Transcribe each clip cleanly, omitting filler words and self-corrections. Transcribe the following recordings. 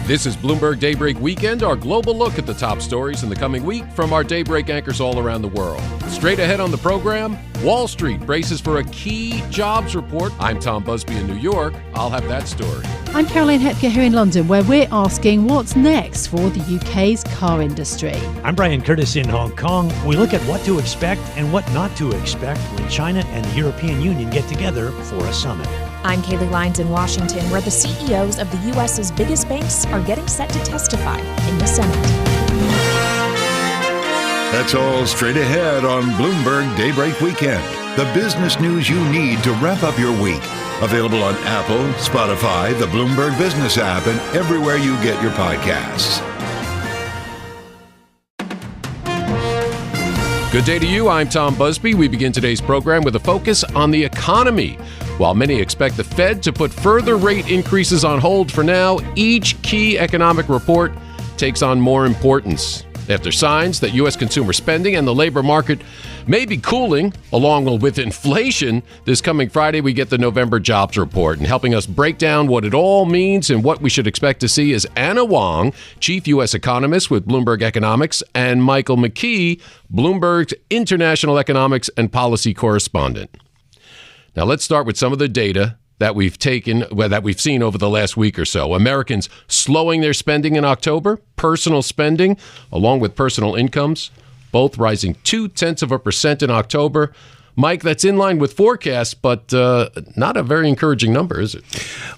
This is Bloomberg Daybreak Weekend, our global look at the top stories in the coming week from our Daybreak anchors all around the world. Straight ahead on the program, Wall Street braces for a key jobs report. I'm Tom Busby in New York. I'll have that story. I'm Caroline Hepker here in London, where we're asking what's next for the UK's car industry. I'm Brian Curtis in Hong Kong. We look at what to expect and what not to expect when China and the European Union get together for a summit. I'm Kaylee Lyons in Washington, where the CEOs of the U.S.'s biggest banks are getting set to testify in the Senate. That's all straight ahead on Bloomberg Daybreak Weekend. The business news you need to wrap up your week. Available on Apple, Spotify, the Bloomberg Business app, and everywhere you get your podcasts. Good day to you. I'm Tom Busby. We begin today's program with a focus on the economy. While many expect the Fed to put further rate increases on hold for now, each key economic report takes on more importance. After signs that U.S. consumer spending and the labor market may be cooling, along with inflation, this coming Friday we get the November jobs report. And helping us break down what it all means and what we should expect to see is Anna Wong, chief U.S. economist with Bloomberg Economics, and Michael McKee, Bloomberg's international economics and policy correspondent. Now let's start with some of the data that we've seen over the last week or so. Americans slowing their spending in October, personal spending, along with personal incomes, both rising 0.2% in October. Mike, that's in line with forecasts, but not a very encouraging number, is it?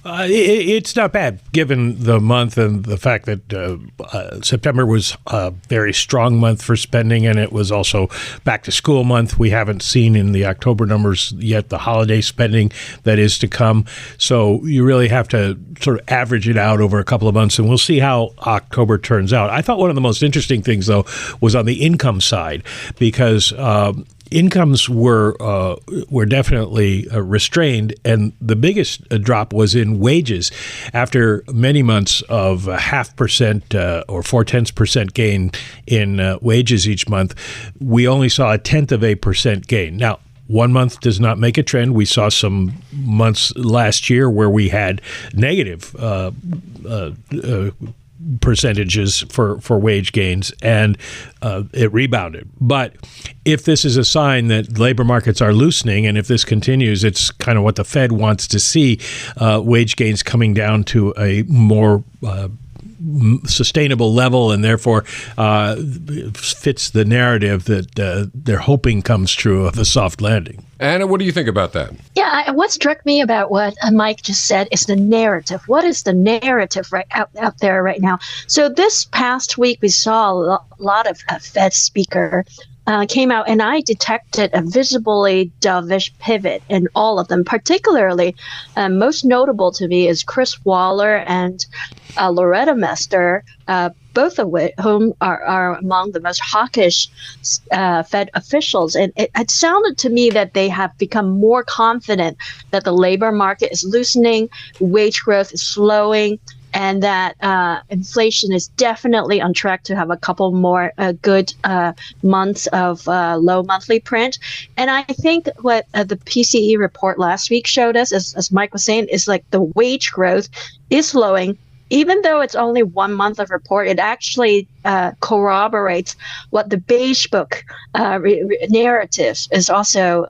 It's not bad, given the month and the fact that September was a very strong month for spending, and it was also back-to-school month. We haven't seen in the October numbers yet the holiday spending that is to come. So you really have to sort of average it out over a couple of months, and we'll see how October turns out. I thought one of the most interesting things, though, was on the income side, because incomes were definitely restrained, and the biggest drop was in wages. After many months of 0.5% or 0.4% gain in wages each month, we only saw 0.1% gain. Now, 1 month does not make a trend. We saw some months last year where we had negative percentages for wage gains, and it rebounded. But if this is a sign that labor markets are loosening, and if this continues, it's kind of what the Fed wants to see, wage gains coming down to a more sustainable level, and therefore fits the narrative that they're hoping comes true of a soft landing. Anna, what do you think about that? Yeah, what struck me about what Mike just said is the narrative. What is the narrative right out there right now? So this past week, we saw a lot of Fed speaker came out, and I detected a visibly dovish pivot in all of them. Particularly, most notable to me is Chris Waller and Loretta Mester, both of whom are among the most hawkish Fed officials. And it sounded to me that they have become more confident that the labor market is loosening, wage growth is slowing, and that inflation is definitely on track to have a couple more good months of low monthly print. And I think what the PCE report last week showed us, as Mike was saying, is like the wage growth is slowing. Even though it's only 1 month of report, it actually corroborates what the Beige Book narrative is also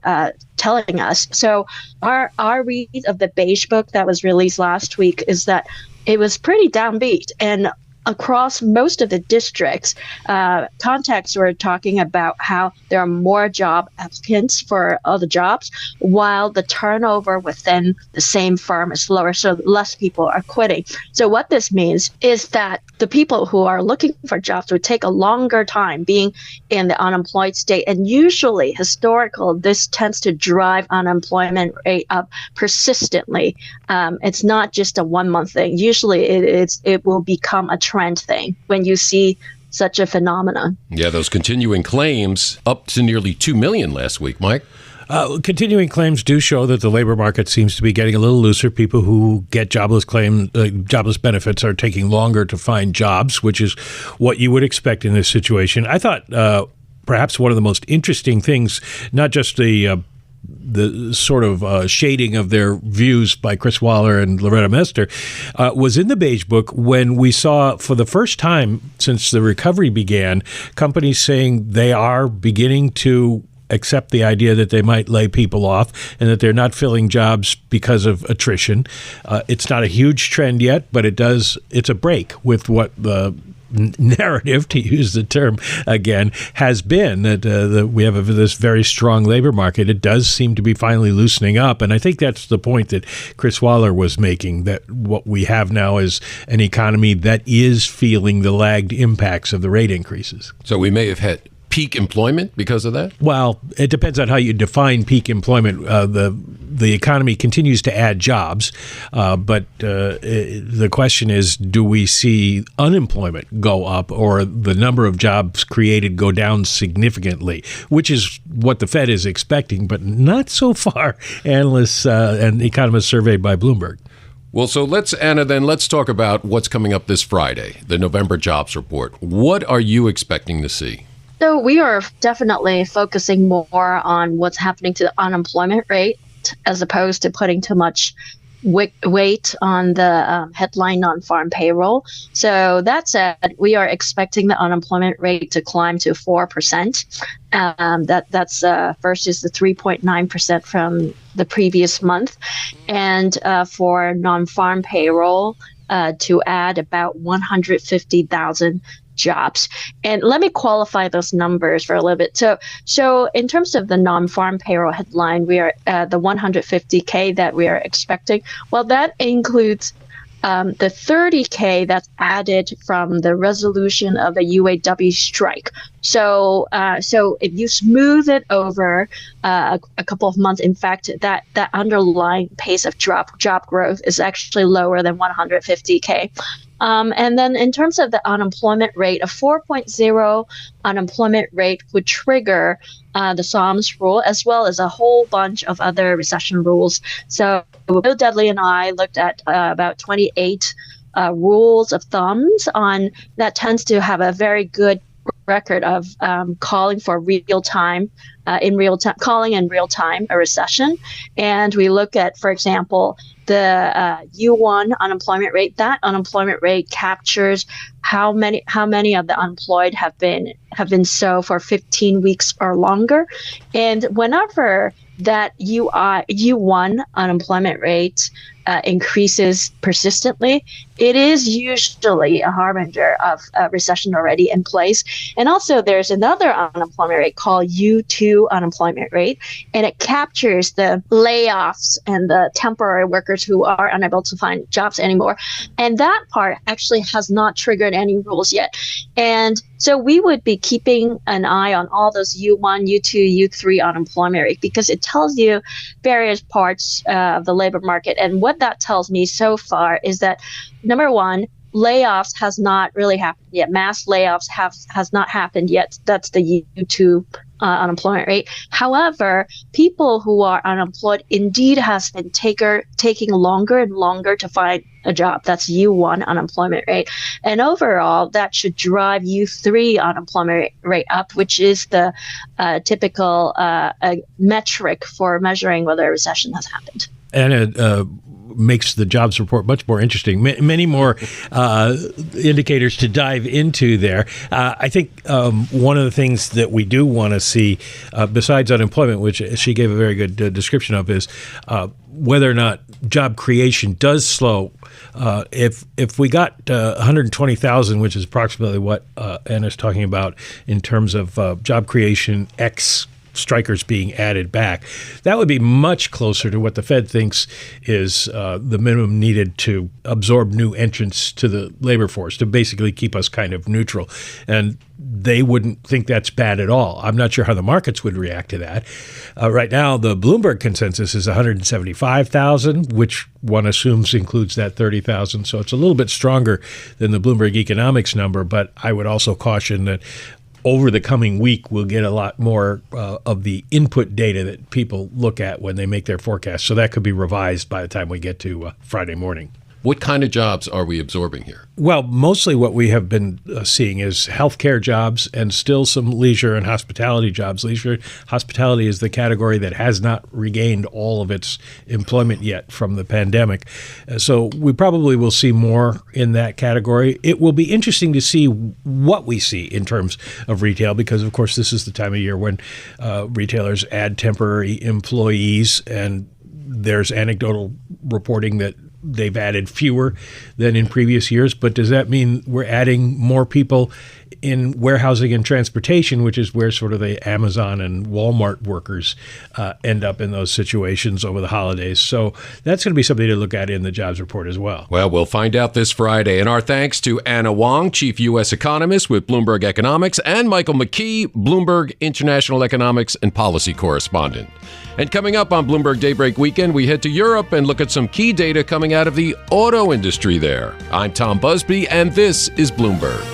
telling us. So our read of the Beige Book that was released last week is that it was pretty downbeat, and across most of the districts, contacts were talking about how there are more job applicants for all the jobs, while the turnover within the same firm is lower, so less people are quitting. So what this means is that the people who are looking for jobs would take a longer time being in the unemployed state, and usually, this tends to drive unemployment rate up persistently. It's not just a 1 month thing. Usually, it will become a trend thing when you see such a phenomenon. Yeah, those continuing claims up to nearly 2 million last week, Mike. Continuing claims do show that the labor market seems to be getting a little looser. People who get jobless benefits are taking longer to find jobs, which is what you would expect in this situation. I thought perhaps one of the most interesting things, not just the the sort of shading of their views by Chris Waller and Loretta Mester, was in the Beige Book when we saw for the first time since the recovery began, companies saying they are beginning to accept the idea that they might lay people off and that they're not filling jobs because of attrition. It's not a huge trend yet, but it's a break with what the narrative, to use the term again, has been that we have this very strong labor market. It does seem to be finally loosening up. And I think that's the point that Chris Waller was making, that what we have now is an economy that is feeling the lagged impacts of the rate increases. So we may have hit peak employment because of that? Well, it depends on how you define peak employment. The economy continues to add jobs, but the question is, do we see unemployment go up or the number of jobs created go down significantly, which is what the Fed is expecting, but not so far, analysts and economists surveyed by Bloomberg. Well, so let's talk about what's coming up this Friday, the November jobs report. What are you expecting to see? So we are definitely focusing more on what's happening to the unemployment rate as opposed to putting too much weight on the headline non-farm payroll. So that said, we are expecting the unemployment rate to climb to 4%. That's versus the 3.9% from the previous month. And for non-farm payroll to add about 150,000 jobs. And let me qualify those numbers for a little bit. So in terms of the non-farm payroll headline, we are the 150K that we are expecting. Well, that includes the 30K that's added from the resolution of the UAW strike. So if you smooth it over a couple of months, in fact, that underlying pace of job growth is actually lower than 150K. And then in terms of the unemployment rate, a 4.0 unemployment rate would trigger the SOMS rule, as well as a whole bunch of other recession rules. So Bill Dudley and I looked at about 28 rules of thumbs on that tends to have a very good record of calling for calling in real time a recession. And we look at, for example, the U1 unemployment rate. That unemployment rate captures how many of the unemployed have been so for 15 weeks or longer. And whenever that U1 unemployment rate increases persistently, it is usually a harbinger of a recession already in place. And also there's another unemployment rate called U2 unemployment rate, and it captures the layoffs and the temporary workers who are unable to find jobs anymore. And that part actually has not triggered any rules yet. And so we would be keeping an eye on all those U1, U2, U3 unemployment rate because it tells you various parts of the labor market. And what that tells me so far is that, number one, layoffs has not really happened yet. Mass layoffs has not happened yet. That's the U2 unemployment rate. However, people who are unemployed indeed has been taking longer and longer to find a job. That's U1 unemployment rate. And overall, that should drive U3 unemployment rate up, which is the typical metric for measuring whether a recession has happened. And it makes the jobs report much more interesting. Many more indicators to dive into there. I think one of the things that we do want to see, besides unemployment, which she gave a very good description of, is whether or not job creation does slow. If we got 120,000, which is approximately what Anna's talking about in terms of job creation X strikers being added back, that would be much closer to what the Fed thinks is the minimum needed to absorb new entrants to the labor force, to basically keep us kind of neutral. And they wouldn't think that's bad at all. I'm not sure how the markets would react to that. Right now, the Bloomberg consensus is 175,000, which one assumes includes that 30,000. So it's a little bit stronger than the Bloomberg economics number. But I would also caution that over the coming week, we'll get a lot more of the input data that people look at when they make their forecasts. So that could be revised by the time we get to Friday morning. What kind of jobs are we absorbing here? Well, mostly what we have been seeing is healthcare jobs and still some leisure and hospitality jobs. Leisure hospitality is the category that has not regained all of its employment yet from the pandemic. So we probably will see more in that category. It will be interesting to see what we see in terms of retail because, of course, this is the time of year when retailers add temporary employees, and there's anecdotal reporting that they've added fewer than in previous years. But does that mean we're adding more people in warehousing and transportation, which is where sort of the Amazon and Walmart workers end up in those situations over the holidays? So that's going to be something to look at in the jobs report as well. Well, we'll find out this Friday. And our thanks to Anna Wong, Chief U.S. Economist with Bloomberg Economics, and Michael McKee, Bloomberg International Economics and Policy Correspondent. And coming up on Bloomberg Daybreak Weekend, we head to Europe and look at some key data coming out of the auto industry there. I'm Tom Busby, and this is Bloomberg.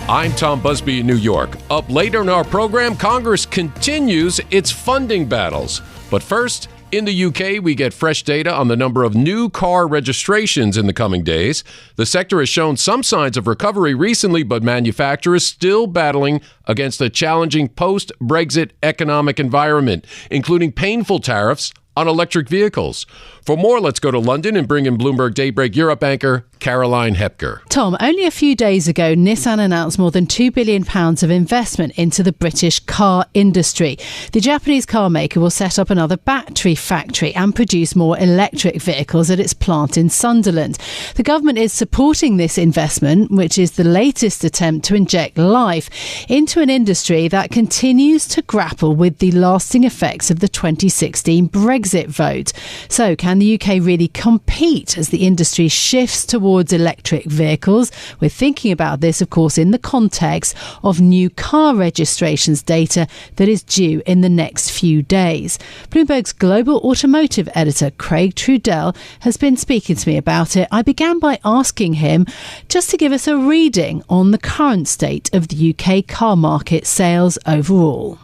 I'm Tom Busby in New York. Up later in our program, Congress continues its funding battles. But first, in the UK, we get fresh data on the number of new car registrations in the coming days. The sector has shown some signs of recovery recently, but manufacturers still battling against a challenging post-Brexit economic environment, including painful tariffs on electric vehicles. For more, let's go to London and bring in Bloomberg Daybreak Europe anchor Caroline Hepker. Tom, only a few days ago, Nissan announced more than £2 billion of investment into the British car industry. The Japanese car maker will set up another battery factory and produce more electric vehicles at its plant in Sunderland. The government is supporting this investment, which is the latest attempt to inject life into an industry that continues to grapple with the lasting effects of the 2016 Brexit vote. So, can the UK really compete as the industry shifts towards electric vehicles? We're thinking about this, of course, in the context of new car registrations data that is due in the next few days. Bloomberg's global automotive editor, Craig Trudell, has been speaking to me about it. I began by asking him just to give us a reading on the current state of the UK car market sales overall.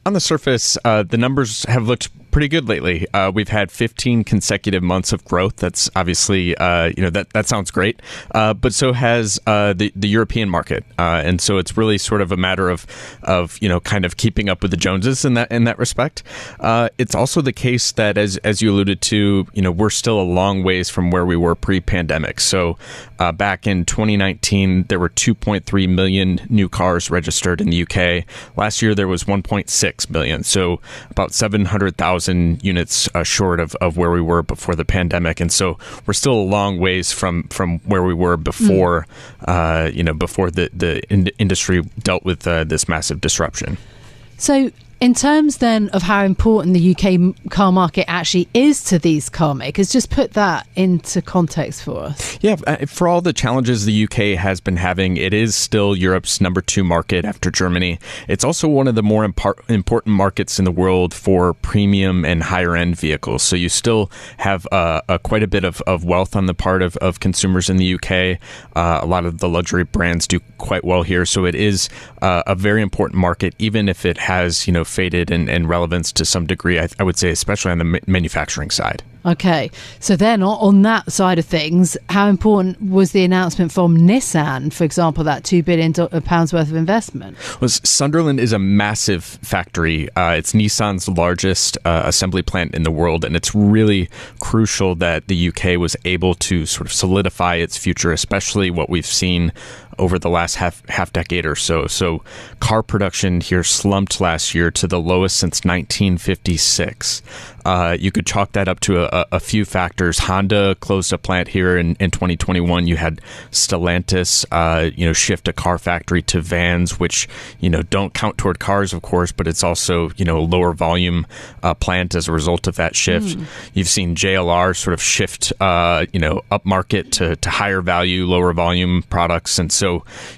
On the surface, the numbers have looked pretty good lately. We've had 15 consecutive months of growth. That's obviously, that sounds great. But so has the European market, and so it's really sort of a matter of kind of keeping up with the Joneses in that respect. It's also the case that, as you alluded to, we're still a long ways from where we were pre-pandemic. So back in 2019, there were 2.3 million new cars registered in the UK. Last year, there was 1.6 million, so about 700,000 units short of where we were before the pandemic. And so we're still a long ways from where we were before, before the industry dealt with this massive disruption. So in terms then of how important the UK car market actually is to these car makers, just put that into context for us. Yeah, for all the challenges the UK has been having, it is still Europe's number 2 market after Germany. It's also one of the more important markets in the world for premium and higher end vehicles. So you still have quite a bit of wealth on the part of consumers in the UK. A lot of the luxury brands do quite well here. So it is a very important market, even if it has, faded in relevance to some degree, I would say, especially on the manufacturing side. Okay, so then on that side of things, how important was the announcement from Nissan, for example, that £2 billion worth of investment? Well, Sunderland is a massive factory. It's Nissan's largest assembly plant in the world, and it's really crucial that the UK was able to sort of solidify its future, especially what we've seen over the last half decade or so. So car production here slumped last year to the lowest since 1956. You could chalk that up to a few factors. Honda closed a plant here in 2021. You had Stellantis, shift a car factory to vans, which, don't count toward cars, of course, but it's also, a lower volume plant as a result of that shift. You've seen JLR sort of shift, upmarket to higher value, lower volume products. And so,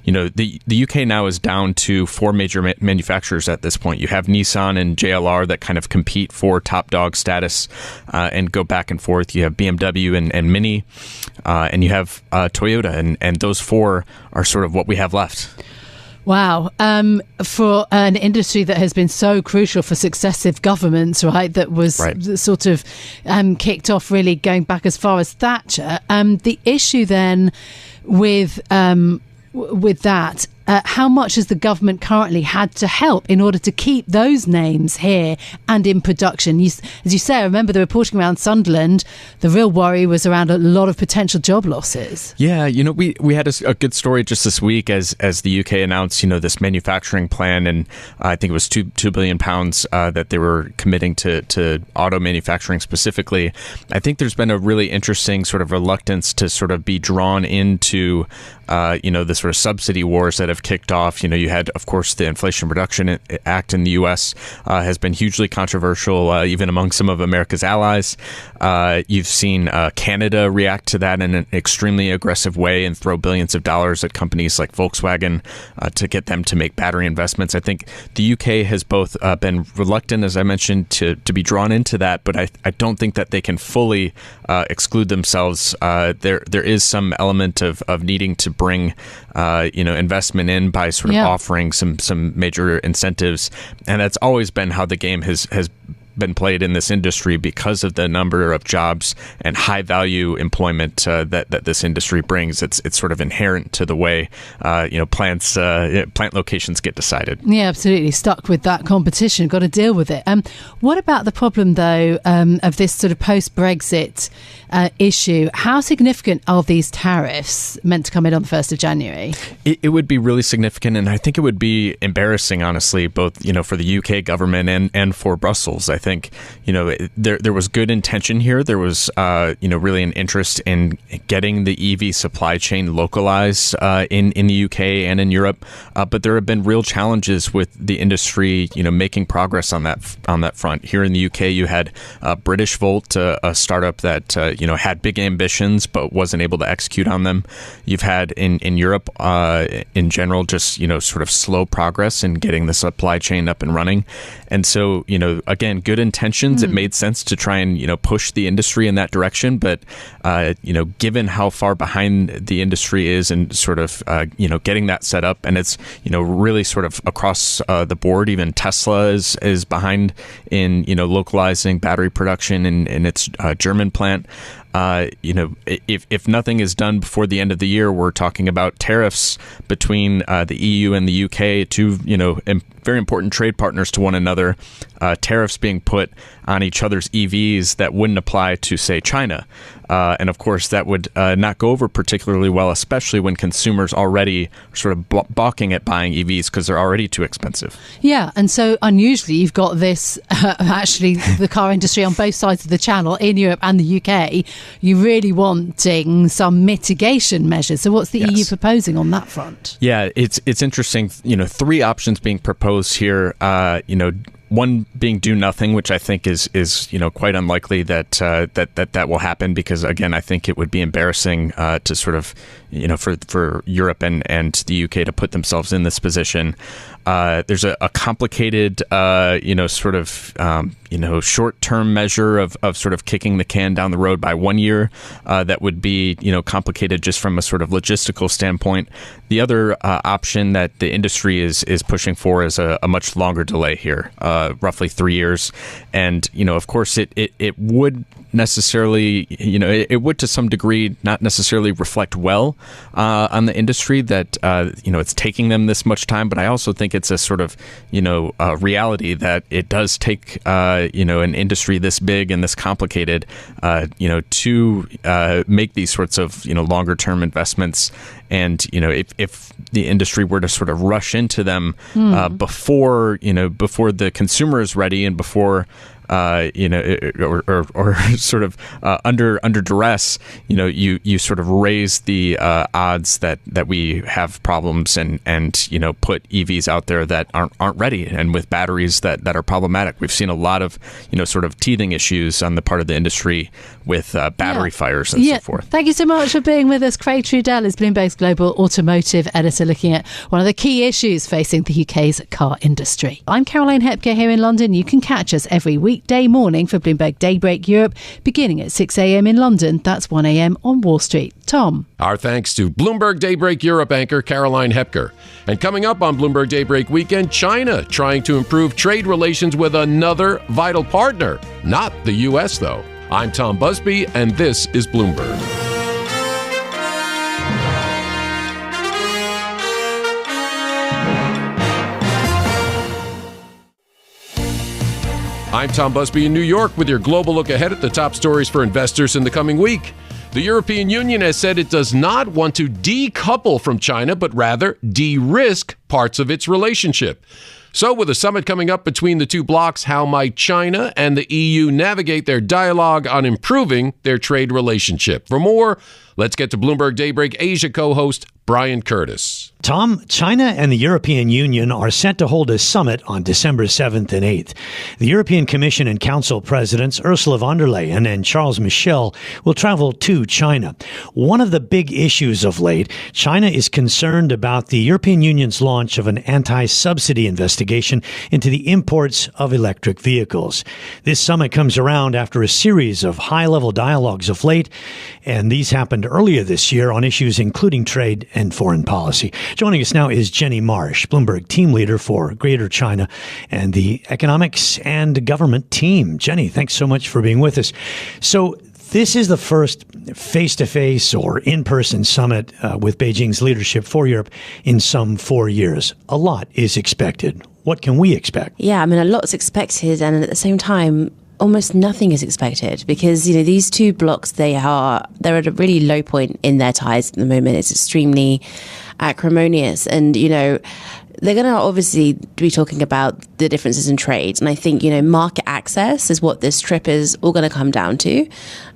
the UK now is down to 4 major manufacturers at this point. You have Nissan and JLR that kind of compete for top dog status and go back and forth. You have BMW and Mini, and you have Toyota, and those 4 are sort of what we have left. Wow. For an industry that has been so crucial for successive governments, right, that was sort of kicked off really going back as far as Thatcher. The issue then with that, how much has the government currently had to help in order to keep those names here and in production? As you say, I remember the reporting around Sunderland, the real worry was around a lot of potential job losses. Yeah, we had a good story just this week as the UK announced, this manufacturing plan, and I think it was £2 billion that they were committing to auto manufacturing specifically. I think there's been a really interesting sort of reluctance to sort of be drawn into the sort of subsidy wars that have kicked off. You had, of course, the Inflation Reduction Act in the U.S. Has been hugely controversial, even among some of America's allies. You've seen Canada react to that in an extremely aggressive way and throw billions of dollars at companies like Volkswagen to get them to make battery investments. I think the UK has both been reluctant, as I mentioned, to be drawn into that, but I don't think that they can fully exclude themselves. There is some element of needing to bring investment in by sort of offering some major incentives, and that's always been how the game has been played in this industry because of the number of jobs and high value employment that this industry brings. It's sort of inherent to the way plant locations get decided. Yeah, absolutely. Stuck with that competition, got to deal with it. What about the problem though of this sort of post-Brexit issue? How significant are these tariffs meant to come in on the 1st of January? It would be really significant, and I think it would be embarrassing, honestly, both for the UK government and for Brussels. I think there was good intention here. There was really an interest in getting the EV supply chain localized in the UK and in Europe, but there have been real challenges with the industry making progress on that front. Here in the UK, you had British Volt, a startup that had big ambitions but wasn't able to execute on them. You've had in Europe in general just sort of slow progress in getting the supply chain up and running, and so again, good intentions. It made sense to try and push the industry in that direction, but given how far behind the industry is and sort of getting that set up, and it's really sort of across the board. Even Tesla is behind in localizing battery production in its German plant. If nothing is done before the end of the year, we're talking about tariffs between the EU and the UK, two very important trade partners to one another, tariffs being put on each other's EVs that wouldn't apply to, say, China. And of course, that would not go over particularly well, especially when consumers already are sort of balking at buying EVs because they're already too expensive. Yeah, and so unusually, you've got this, actually, the car industry on both sides of the channel, in Europe and the UK, you really wanting some mitigation measures. So what's the EU proposing on that front? Yeah, it's interesting. Three options being proposed here. One being do nothing, which I think is quite unlikely that will happen, because again, I think it would be embarrassing to sort of for Europe and the UK to put themselves in this position. There's a complicated short-term measure of sort of kicking the can down the road by 1 year that would be complicated just from a sort of logistical standpoint. The other option that the industry is pushing for is a much longer delay here, roughly 3 years, and of course it would necessarily it would to some degree not necessarily reflect well on the industry that it's taking them this much time, but I also think it's a sort of reality that it does take an industry this big and this complicated to make these sorts of longer term investments. And if the industry were to sort of rush into them before the consumer is ready and before or sort of under duress, you sort of raise the odds that we have problems and put EVs out there that aren't ready, and with batteries that are problematic. We've seen a lot of sort of teething issues on the part of the industry with battery fires and so forth. Thank you so much for being with us. Craig Trudell is Bloomberg's global automotive editor, looking at one of the key issues facing the UK's car industry. I'm Caroline Hepker here in London. You can catch us every week weekday morning for Bloomberg Daybreak Europe, beginning at 6 a.m. in London. That's 1 a.m. on Wall Street. Tom. Our thanks to Bloomberg Daybreak Europe anchor Caroline Hepker. And coming up on Bloomberg Daybreak Weekend, China trying to improve trade relations with another vital partner. Not the U.S., though. I'm Tom Busby, and this is Bloomberg. I'm Tom Busby in New York with your global look ahead at the top stories for investors in the coming week. The European Union has said it does not want to decouple from China, but rather de-risk parts of its relationship. So with a summit coming up between the two blocs, how might China and the EU navigate their dialogue on improving their trade relationship? For more, let's get to Bloomberg Daybreak Asia co-host Brian Curtis. Tom, China and the European Union are set to hold a summit on December 7th and 8th. The European Commission and Council presidents Ursula von der Leyen and Charles Michel will travel to China. One of the big issues of late, China is concerned about the European Union's launch of an anti-subsidy investigation into the imports of electric vehicles. This summit comes around after a series of high-level dialogues of late, and these happened earlier this year on issues including trade and foreign policy. Joining us now is Jenny Marsh, Bloomberg team leader for Greater China and the economics and government team. Jenny, thanks so much for being with us. So this is the first face-to-face or in-person summit with Beijing's leadership for Europe in some 4 years. A lot is expected. What can we expect? Yeah, I mean, a lot's expected, and at the same time, almost nothing is expected because, these two blocs, they're at a really low point in their ties at the moment. It's extremely acrimonious, and, they're going to obviously be talking about the differences in trade. And I think, market access is what this trip is all going to come down to.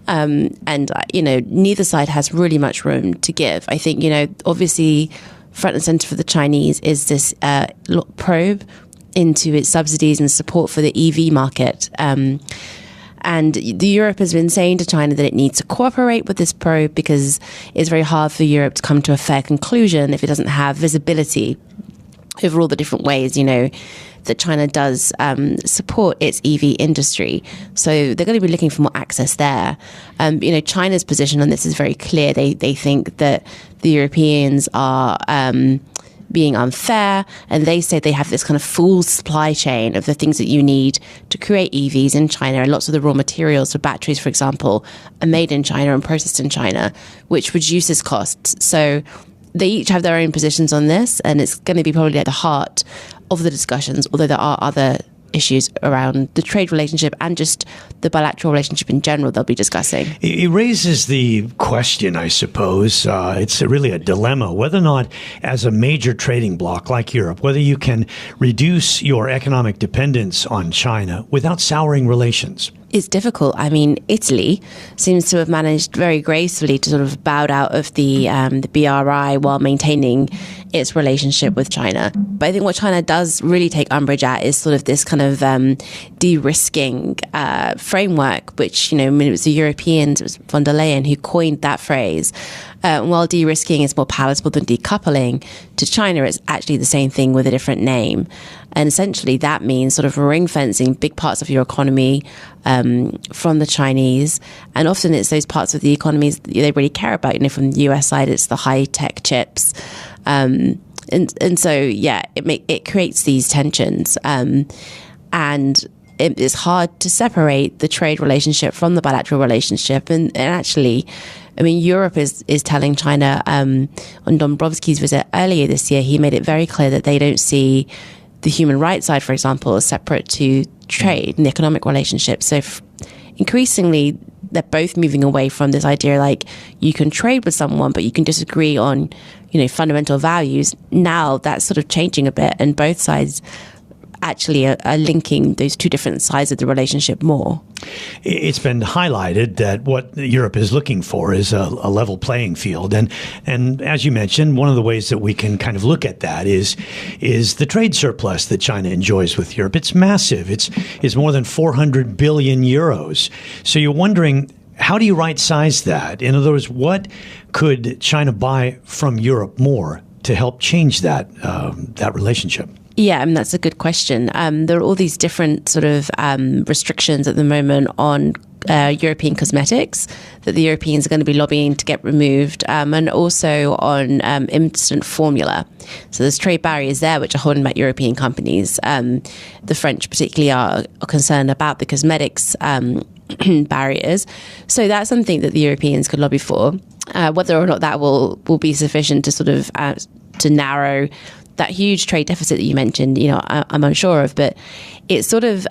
Neither side has really much room to give. I think, obviously front and center for the Chinese is this probe into its subsidies and support for the EV market. And the Europe has been saying to China that it needs to cooperate with this probe because it's very hard for Europe to come to a fair conclusion if it doesn't have visibility over all the different ways, that China does support its EV industry. So they're going to be looking for more access there. China's position on this is very clear. They think that the Europeans are being unfair, and they say they have this kind of full supply chain of the things that you need to create EVs in China, and lots of the raw materials for batteries, for example, are made in China and processed in China, which reduces costs. So they each have their own positions on this, and it's going to be probably at the heart of the discussions, although there are other issues around the trade relationship and just the bilateral relationship in general they'll be discussing. It raises the question, I suppose, it's really a dilemma, whether or not as a major trading bloc like Europe, whether you can reduce your economic dependence on China without souring relations. It's difficult. I mean, Italy seems to have managed very gracefully to sort of bow out of the BRI while maintaining its relationship with China. But I think what China does really take umbrage at is sort of this kind of de-risking framework, which, it was the Europeans, it was von der Leyen who coined that phrase. While de-risking is more palatable than decoupling, to China it's actually the same thing with a different name. And essentially that means sort of ring-fencing big parts of your economy from the Chinese. And often it's those parts of the economies that they really care about. From the US side, it's the high-tech chips. And so, it creates these tensions. And it's hard to separate the trade relationship from the bilateral relationship. And actually, I mean, Europe is telling China on Dombrovski's visit earlier this year, he made it very clear that they don't see the human rights side, for example, as separate to trade and the economic relationship. So increasingly, they're both moving away from this idea like you can trade with someone, but you can disagree on, fundamental values. Now that's sort of changing a bit, and both sides actually are linking those two different sides of the relationship more. It's been highlighted that what Europe is looking for is a level playing field. And as you mentioned, one of the ways that we can kind of look at that is the trade surplus that China enjoys with Europe. It's massive. It's more than 400 billion euros. So you're wondering, how do you right size that? In other words, what could China buy from Europe more to help change that relationship? Yeah, that's a good question. There are all these different sort of restrictions at the moment on European cosmetics that the Europeans are going to be lobbying to get removed, and also on instant formula. So there's trade barriers there which are holding back European companies. The French particularly are concerned about the cosmetics barriers. So that's something that the Europeans could lobby for. Whether or not that will be sufficient to sort of to narrow that huge trade deficit that you mentioned, I'm unsure of, but it's sort of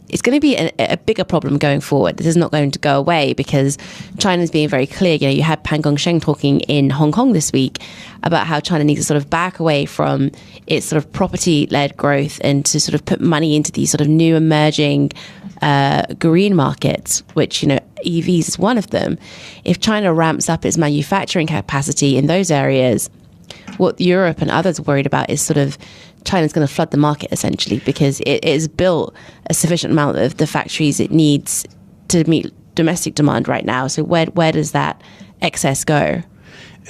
it's going to be a bigger problem going forward. This is not going to go away because China's being very clear. You had Pan Gongsheng talking in Hong Kong this week about how China needs to sort of back away from its sort of property-led growth and to sort of put money into these sort of new emerging green markets, which, EVs is one of them. If China ramps up its manufacturing capacity in those areas, what Europe and others are worried about is sort of China's going to flood the market essentially because it has built a sufficient amount of the factories it needs to meet domestic demand right now. So where does that excess go?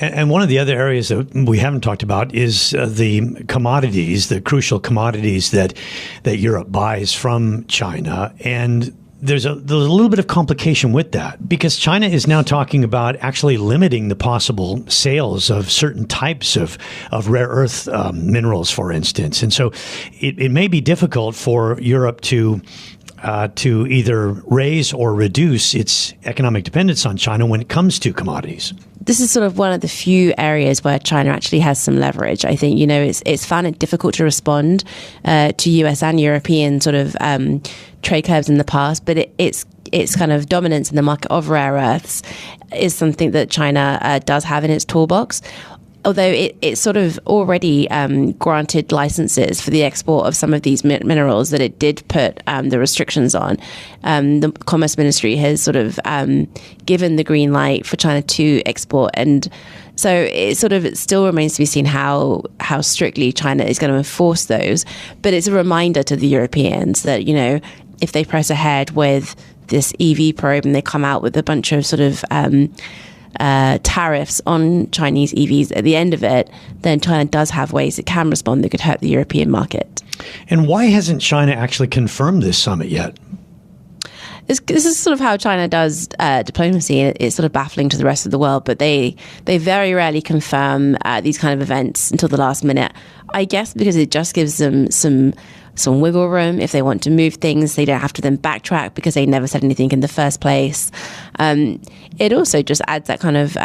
And one of the other areas that we haven't talked about is the commodities, the crucial commodities that Europe buys from China. And there's a little bit of complication with that because China is now talking about actually limiting the possible sales of certain types of rare earth minerals, for instance. And so it may be difficult for Europe to either raise or reduce its economic dependence on China when it comes to commodities. This is sort of one of the few areas where China actually has some leverage. I think, it's found it difficult to respond to US and European sort of trade curves in the past, but its kind of dominance in the market of rare earths is something that China does have in its toolbox. Although it sort of already granted licenses for the export of some of these minerals that it did put the restrictions on. The Commerce Ministry has sort of given the green light for China to export. And so it still remains to be seen how strictly China is going to enforce those. But it's a reminder to the Europeans that, if they press ahead with this EV probe and they come out with a bunch of sort of tariffs on Chinese EVs at the end of it, then China does have ways it can respond that could hurt the European market. And why hasn't China actually confirmed this summit yet? This is sort of how China does diplomacy. It's sort of baffling to the rest of the world, but they very rarely confirm these kind of events until the last minute. I guess because it just gives them some wiggle room. If they want to move things, they don't have to then backtrack because they never said anything in the first place. It also just adds that kind of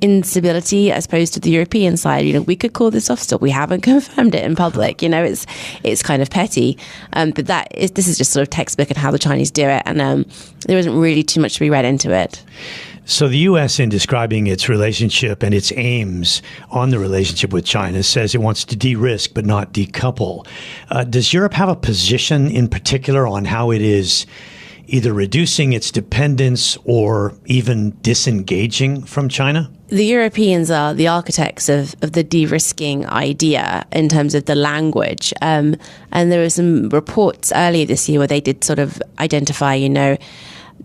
instability as opposed to the European side. We could call this off still. We haven't confirmed it in public. It's kind of petty. But this is just sort of textbook and how the Chinese do it. And there isn't really too much to be read into it. So the U.S., in describing its relationship and its aims on the relationship with China, says it wants to de-risk but not decouple. Does Europe have a position in particular on how it is either reducing its dependence or even disengaging from China? The Europeans are the architects of the de-risking idea in terms of the language. And there were some reports earlier this year where they did sort of identify,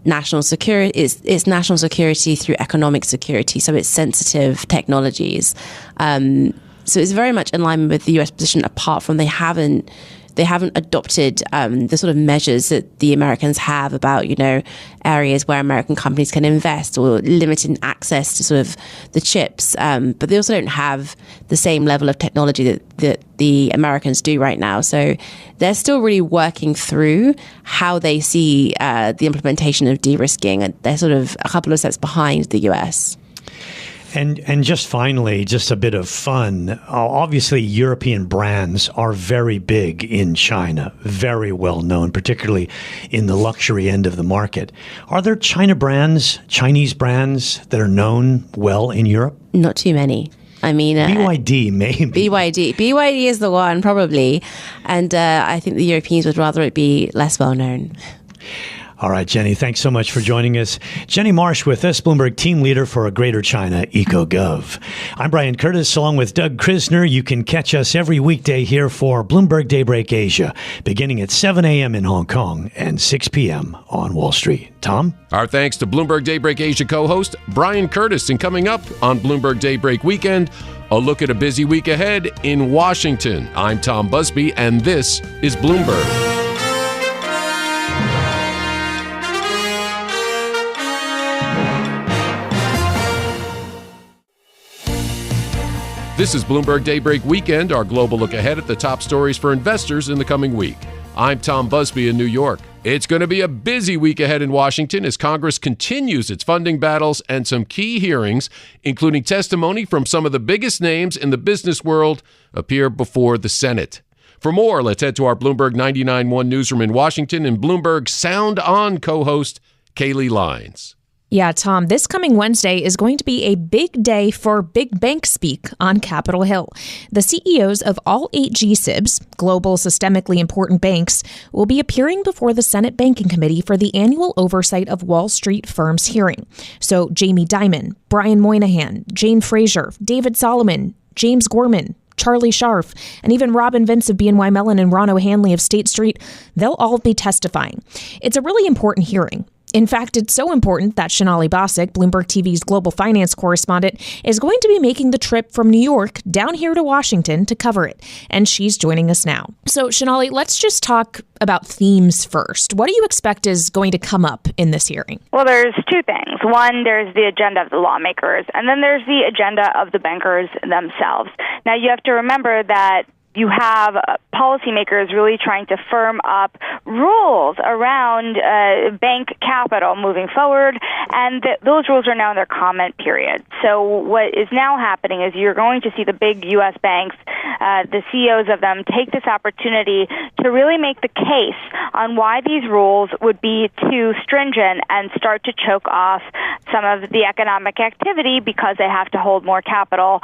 national security, it's national security through economic security. So it's sensitive technologies. So it's very much in line with the US position, apart from they haven't adopted the sort of measures that the Americans have about, areas where American companies can invest or limiting access to sort of the chips. But they also don't have the same level of technology that the Americans do right now. So they're still really working through how they see the implementation of de-risking. They're sort of a couple of steps behind the US. And just finally, just a bit of fun. Obviously, European brands are very big in China, very well known, particularly in the luxury end of the market. Are there Chinese brands that are known well in Europe? Not too many. I mean, BYD maybe. BYD is the one, probably. And I think the Europeans would rather it be less well known. All right, Jenny, thanks so much for joining us. Jenny Marsh with us, Bloomberg team leader for a Greater China EcoGov. I'm Brian Curtis, along with Doug Krisner. You can catch us every weekday here for Bloomberg Daybreak Asia, beginning at 7 a.m. in Hong Kong and 6 p.m. on Wall Street. Tom? Our thanks to Bloomberg Daybreak Asia co-host Brian Curtis. And coming up on Bloomberg Daybreak Weekend, A look at a busy week ahead in Washington. I'm Tom Busby, and this is Bloomberg. This is Bloomberg Daybreak Weekend, our global look ahead at the top stories for investors in the coming week. I'm Tom Busby in New York. It's going to be a busy week ahead in Washington as Congress continues its funding battles and some key hearings, including testimony from some of the biggest names in the business world, appear before the Senate. For more, let's head to our Bloomberg 99.1 newsroom in Washington and Bloomberg Sound On co-host Kaylee Lines. Yeah, Tom, this coming Wednesday is going to be a big day for big bank speak on Capitol Hill. The CEOs of all 8 G-SIBs, global systemically important banks, will be appearing before the Senate Banking Committee for the annual oversight of Wall Street firms hearing. So Jamie Dimon, Brian Moynihan, Jane Fraser, David Solomon, James Gorman, Charlie Scharf, and even Robin Vince of BNY Mellon and Ron O'Hanley of State Street, they'll all be testifying. It's a really important hearing. In fact, it's so important that Sonali Basak, Bloomberg TV's global finance correspondent, is going to be making the trip from New York down here to Washington to cover it. And she's joining us now. So, Sonali, let's just talk about themes first. What do you expect is going to come up in this hearing? Well, there's 2 things. One, there's the agenda of the lawmakers, and then there's the agenda of the bankers themselves. Now, you have to remember that you have policymakers really trying to firm up rules around bank capital moving forward, and those rules are now in their comment period. So what is now happening is you're going to see the big U.S. banks, the CEOs of them, take this opportunity to really make the case on why these rules would be too stringent and start to choke off some of the economic activity because they have to hold more capital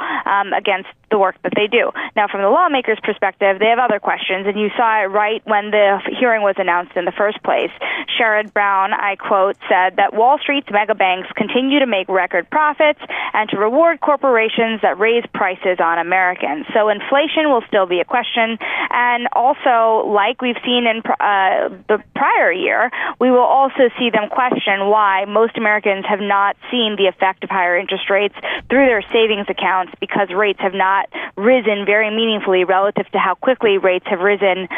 against the work that they do. Now, from the lawmakers' perspective, they have other questions, and you saw it right when the hearing was announced in the first place. Sherrod Brown, I quote, said that Wall Street's mega banks continue to make record profits and to reward corporations that raise prices on Americans. So inflation will still be a question, and also, like we've seen in the prior year, we will also see them question why most Americans have not seen the effect of higher interest rates through their savings accounts because rates have not risen very meaningfully relative to how quickly rates have risen,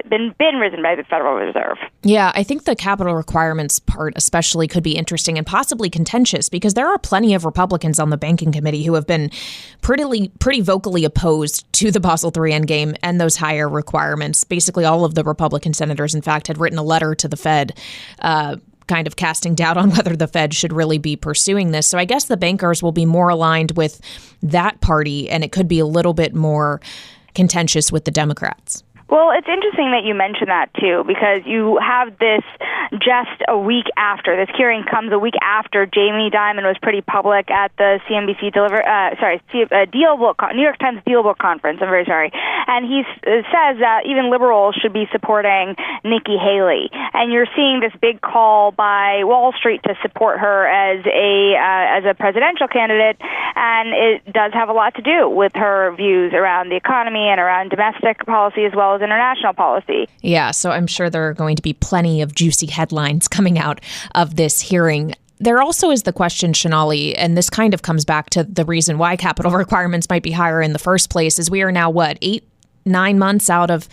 been risen by the Federal Reserve. Yeah, I think the capital requirements part especially could be interesting and possibly contentious because there are plenty of Republicans on the banking committee who have been pretty vocally opposed to the Basel III endgame and those higher requirements. Basically, all of the Republican senators, in fact, had written a letter to the Fed kind of casting doubt on whether the Fed should really be pursuing this. So I guess the bankers will be more aligned with that party, and it could be a little bit more contentious with the Democrats. Well, it's interesting that you mention that, too, because you have this just a week after. This hearing comes a week after Jamie Dimon was pretty public at the CNBC New York Times Deal Book Conference. I'm very sorry. And he says that even liberals should be supporting Nikki Haley. And you're seeing this big call by Wall Street to support her as a presidential candidate. And it does have a lot to do with her views around the economy and around domestic policy as well as international policy. Yeah, so I'm sure there are going to be plenty of juicy headlines coming out of this hearing. There also is the question, Sonali, and this kind of comes back to the reason why capital requirements might be higher in the first place, is we are now, 8-9 months out of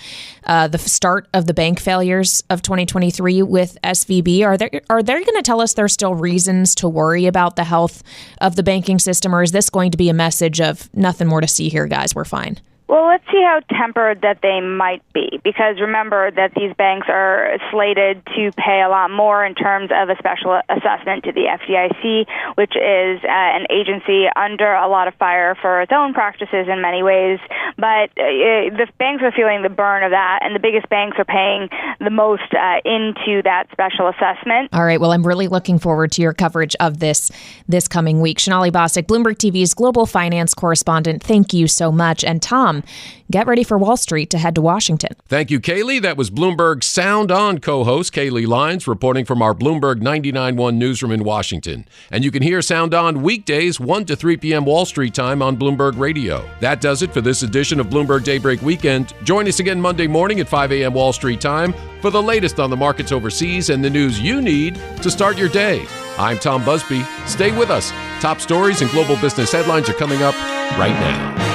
the start of the bank failures of 2023 with SVB. Are they going to tell us there's still reasons to worry about the health of the banking system, or is this going to be a message of nothing more to see here, guys, we're fine? Well, let's see how tempered that they might be, because remember that these banks are slated to pay a lot more in terms of a special assessment to the FDIC, which is an agency under a lot of fire for its own practices in many ways. But the banks are feeling the burn of that, and the biggest banks are paying the most into that special assessment. All right. Well, I'm really looking forward to your coverage of this coming week. Sonali Basak, Bloomberg TV's global finance correspondent, thank you so much. And Tom, get ready for Wall Street to head to Washington. Thank you, Kaylee. That was Bloomberg Sound On co-host Kaylee Lines reporting from our Bloomberg 99.1 newsroom in Washington. And you can hear Sound On weekdays 1 to 3 p.m. Wall Street time on Bloomberg Radio. That does it for this edition of Bloomberg Daybreak Weekend. Join us again Monday morning at 5 a.m. Wall Street time for the latest on the markets overseas and the news you need to start your day. I'm Tom Busby. Stay with us. Top stories and global business headlines are coming up right now.